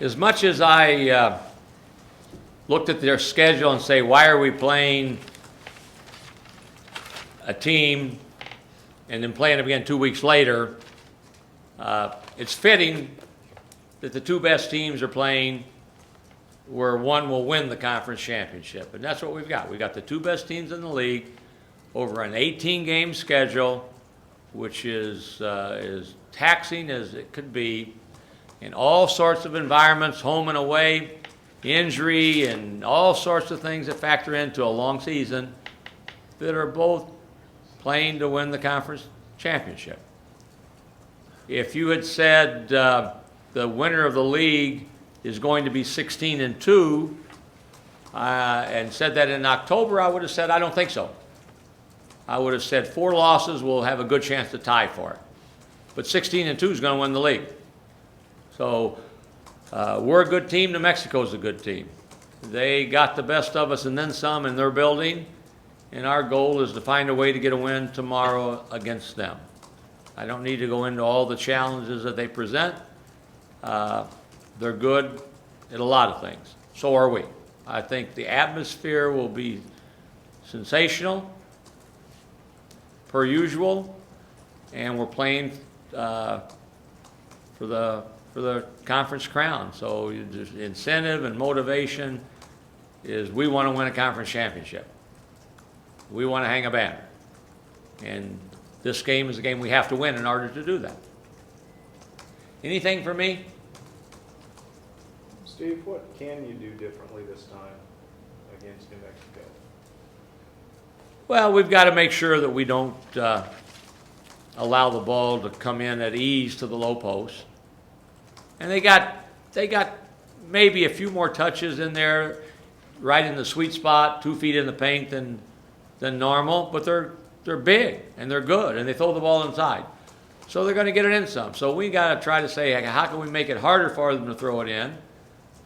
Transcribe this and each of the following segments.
as much as I looked at their schedule and say, why are we playing a team and then playing them again 2 weeks later, it's fitting that the two best teams are playing where one will win the conference championship. And that's what we've got. We've got the two best teams in the league over an 18-game schedule, which is as taxing as it could be in all sorts of environments, home and away, injury, and all sorts of things that factor into a long season, that are both playing to win the conference championship. If you had said the winner of the league is going to be 16-2, and said that in October, I would have said, I don't think so. I would have said 4 losses will have a good chance to tie for it. But 16-2 is going to win the league. So we're a good team. New Mexico's a good team. They got the best of us and then some in their building, and our goal is to find a way to get a win tomorrow against them. I don't need to go into all the challenges that they present. They're good at a lot of things. So are we. I think the atmosphere will be sensational, per usual, and we're playing for the conference crown. So the incentive and motivation is we want to win a conference championship. We want to hang a banner. And this game is a game we have to win in order to do that. Anything for me? Steve, what can you do differently this time against New Mexico? Well, we've got to make sure that we don't allow the ball to come in at ease to the low post. And they got maybe a few more touches in there, right in the sweet spot, 2 feet in the paint than normal, but they're big and they're good and they throw the ball inside. So they're going to get it in some. So we got to try to say, how can we make it harder for them to throw it in?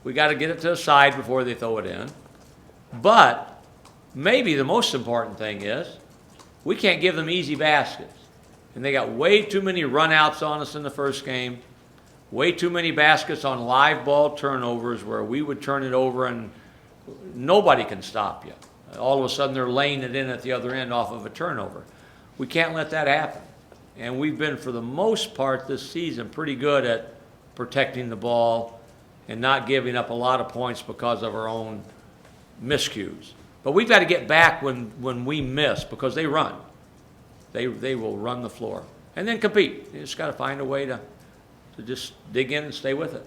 We got to get it to the side before they throw it in. But maybe the most important thing is we can't give them easy baskets. And they got way too many runouts on us in the first game, way too many baskets on live ball turnovers where we would turn it over and nobody can stop you. All of a sudden they're laying it in at the other end off of a turnover. We can't let that happen. And we've been, for the most part this season, pretty good at protecting the ball and not giving up a lot of points because of our own miscues. But we've got to get back when we miss, because they run. They will run the floor. And then compete. You just got to find a way to just dig in and stay with it.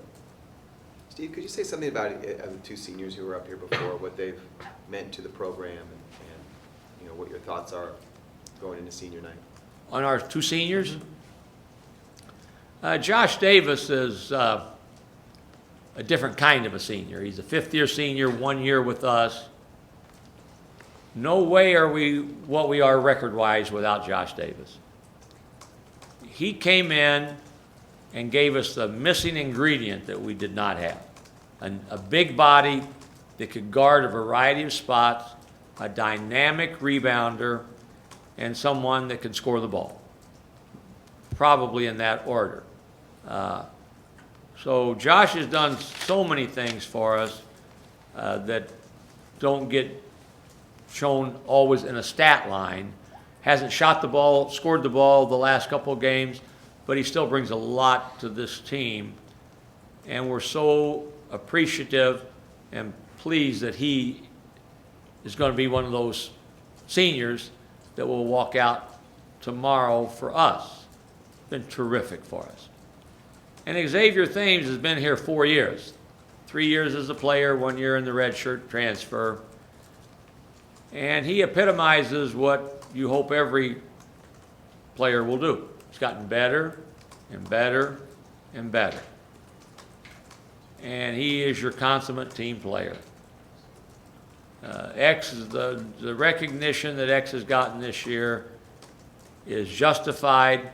Steve, could you say something about the 2 seniors who were up here before, what they've meant to the program, and what your thoughts are going into senior night? On our 2 seniors? Josh Davis is a different kind of a senior. He's a 5th-year senior, 1 year with us. No way are we what we are record-wise without Josh Davis. He came in and gave us the missing ingredient that we did not have. A big body that could guard a variety of spots, a dynamic rebounder, and someone that can score the ball. Probably in that order. So Josh has done so many things for us that don't get shown always in a stat line. Hasn't shot the ball, scored the ball the last couple of games, but he still brings a lot to this team. And we're so appreciative and pleased that he is going to be one of those seniors that will walk out tomorrow for us. Been terrific for us. And Xavier Thames has been here 4 years. 3 years as a player, 1 year in the red shirt transfer. And he epitomizes what you hope every player will do. He's gotten better and better and better. And he is your consummate team player. X is the recognition that X has gotten this year is justified,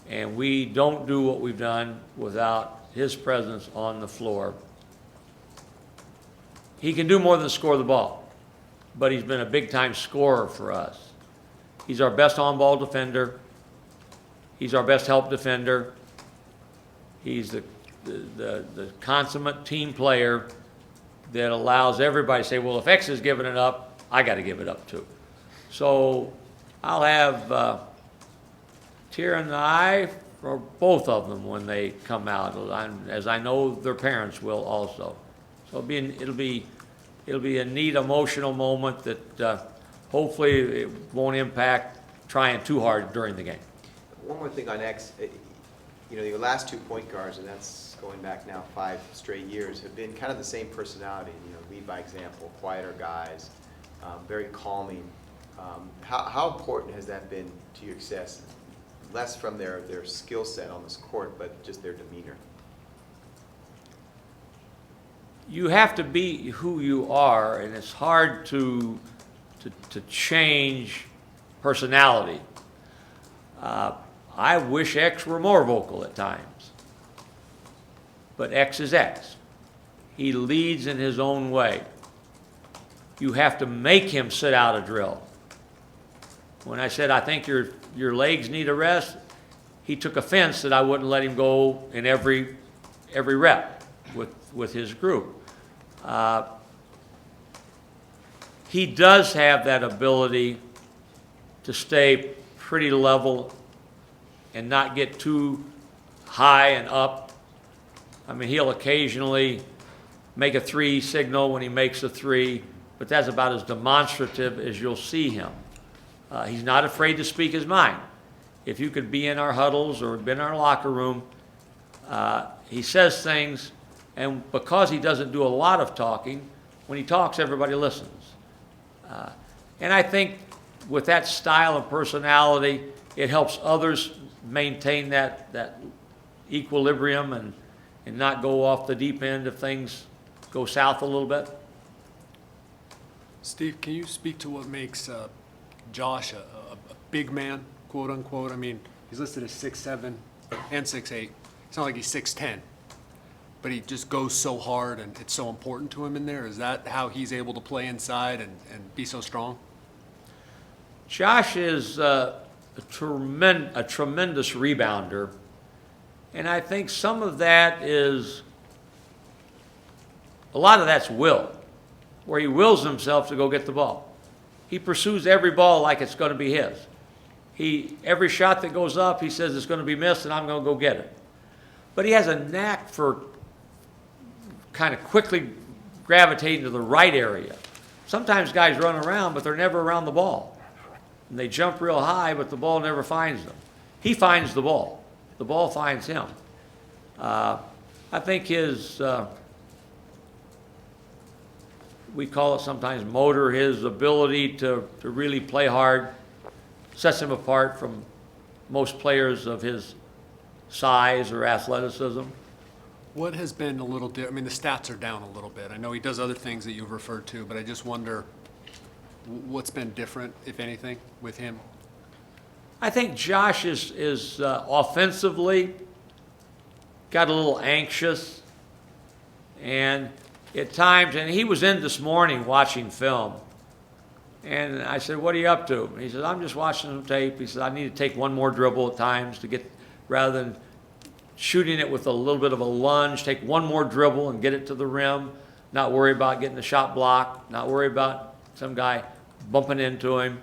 and we don't do what we've done without his presence on the floor. He can do more than score the ball, but he's been a big-time scorer for us. He's our best on-ball defender. He's our best help defender. He's the consummate team player that allows everybody to say, well, if X is giving it up, I got to give it up too. So I'll have tear in the eye for both of them when they come out, as I know their parents will also. So it'll be a neat emotional moment that hopefully it won't impact trying too hard during the game. One more thing on X, you know, your last 2 point guards, and that's going back now 5 straight years, have been kind of the same personality, you know, lead by example, quieter guys, very calming. How important has that been to your success? Less from their skill set on this court, but just their demeanor. You have to be who you are, and it's hard to change personality. I wish X were more vocal at times, but X is X. He leads in his own way. You have to make him sit out a drill. When I said, I think your legs need a rest, he took offense that I wouldn't let him go in every rep with his group. He does have that ability to stay pretty level and not get too high and up. I mean, he'll occasionally make a 3 signal when he makes a 3, but that's about as demonstrative as you'll see him. He's not afraid to speak his mind. If you could be in our huddles or be in our locker room, he says things, and because he doesn't do a lot of talking, when he talks, everybody listens. And I think with that style of personality, it helps others maintain that equilibrium and not go off the deep end if things go south a little bit. Steve, can you speak to what makes Josh a big man, quote unquote? I mean, he's listed as 6'7" and 6'8". It's not like he's 6'10", but he just goes so hard and it's so important to him in there. Is that how he's able to play inside and be so strong? Josh is a tremendous rebounder, and I think some of that is, a lot of that's will, where he wills himself to go get the ball. He pursues every ball like it's going to be his. Every shot that goes up, he says it's going to be missed and I'm going to go get it. But he has a knack for kind of quickly gravitating to the right area. Sometimes guys run around, but they're never around the ball. And they jump real high, but the ball never finds them. He finds the ball. The ball finds him. I think his, we call it sometimes motor, his ability to really play hard sets him apart from most players of his size or athleticism. What has been a little different? I mean, the stats are down a little bit. I know he does other things that you've referred to, but I just wonder what's been different, if anything, with him? I think Josh is offensively got a little anxious, and at times, and he was in this morning watching film, and I said, what are you up to? And he said, I'm just watching some tape. He said, I need to take one more dribble at times to get, rather than shooting it with a little bit of a lunge, take one more dribble and get it to the rim, not worry about getting the shot blocked, not worry about some guy bumping into him.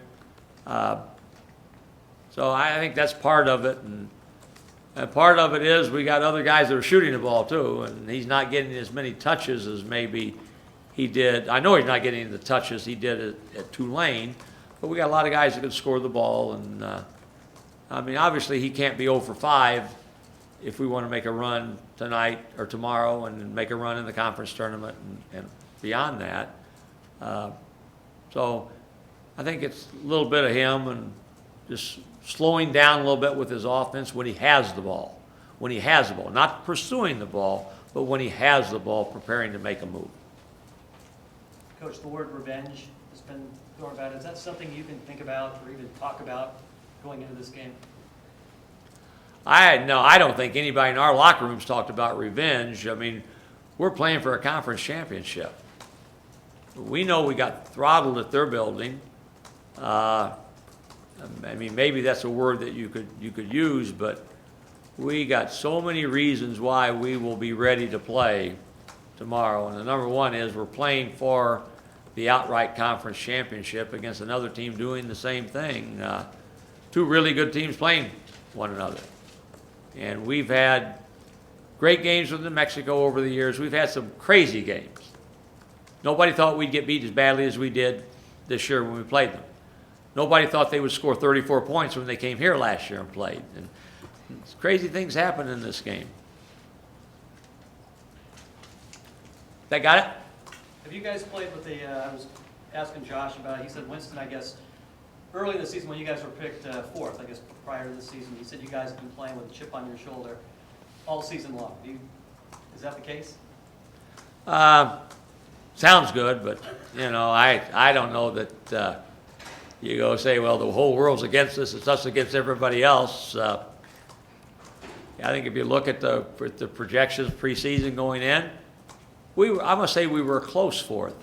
So I think that's part of it, and part of it is we got other guys that are shooting the ball too, and he's not getting as many touches as maybe he did. I know he's not getting the touches he did at Tulane, but we got a lot of guys that can score the ball, and I mean, obviously he can't be 0 for 5 if we want to make a run tonight or tomorrow and make a run in the conference tournament and beyond that. So I think it's a little bit of him and just slowing down a little bit with his offense when he has the ball. When he has the ball, not pursuing the ball, but when he has the ball, preparing to make a move. Coach, the word revenge has been thrown about. Is that something you can think about or even talk about going into this game? I don't think anybody in our locker rooms talked about revenge. I mean, we're playing for a conference championship. We know we got throttled at their building. I mean, maybe that's a word that you could use, but we got so many reasons why we will be ready to play tomorrow. And the number one is we're playing for the outright conference championship against another team doing the same thing. Two really good teams playing one another. And we've had great games with New Mexico over the years. We've had some crazy games. Nobody thought we'd get beat as badly as we did this year when we played them. Nobody thought they would score 34 points when they came here last year and played. And crazy things happen in this game. That got it? Have you guys played with the, I was asking Josh about it, he said Winston, I guess, early in the season when you guys were picked fourth, I guess prior to the season, he said you guys have been playing with a chip on your shoulder all season long. Is that the case? Sounds good, but, you know, I don't know that you go say, well, the whole world's against us, it's us against everybody else. I think if you look at the projections preseason going in, I must say we were a close fourth.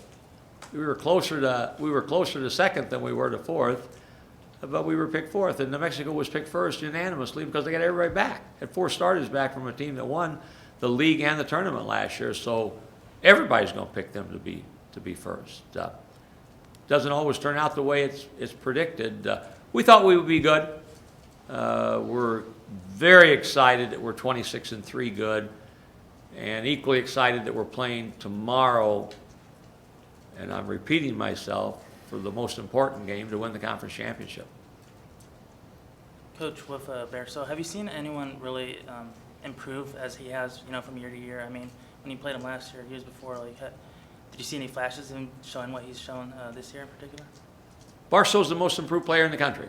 We were closer to second than we were to fourth, but we were picked fourth, and New Mexico was picked first unanimously because they got everybody back. Had 4 starters back from a team that won the league and the tournament last year, so everybody's going to pick them to be first. Doesn't always turn out the way it's predicted. We thought we would be good. We're very excited that we're 26-3 good, and equally excited that we're playing tomorrow, and I'm repeating myself, for the most important game to win the conference championship. Coach, with Bear, so have you seen anyone really improve as he has, you know, from year to year? I mean, when you played him last year, years before, like, did you see any flashes of him showing what he's shown this year in particular? Barstow's the most improved player in the country.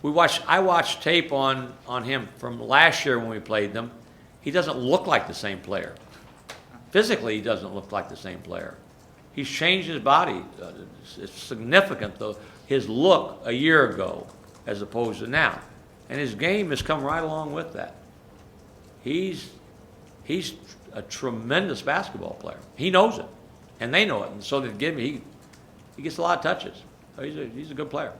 I watched tape on him from last year when we played them. He doesn't look like the same player. Physically, he doesn't look like the same player. He's changed his body. It's significant, though, his look a year ago as opposed to now. And his game has come right along with that. He's a tremendous basketball player. He knows it, and they know it, and so he gets a lot of touches. So he's a good player.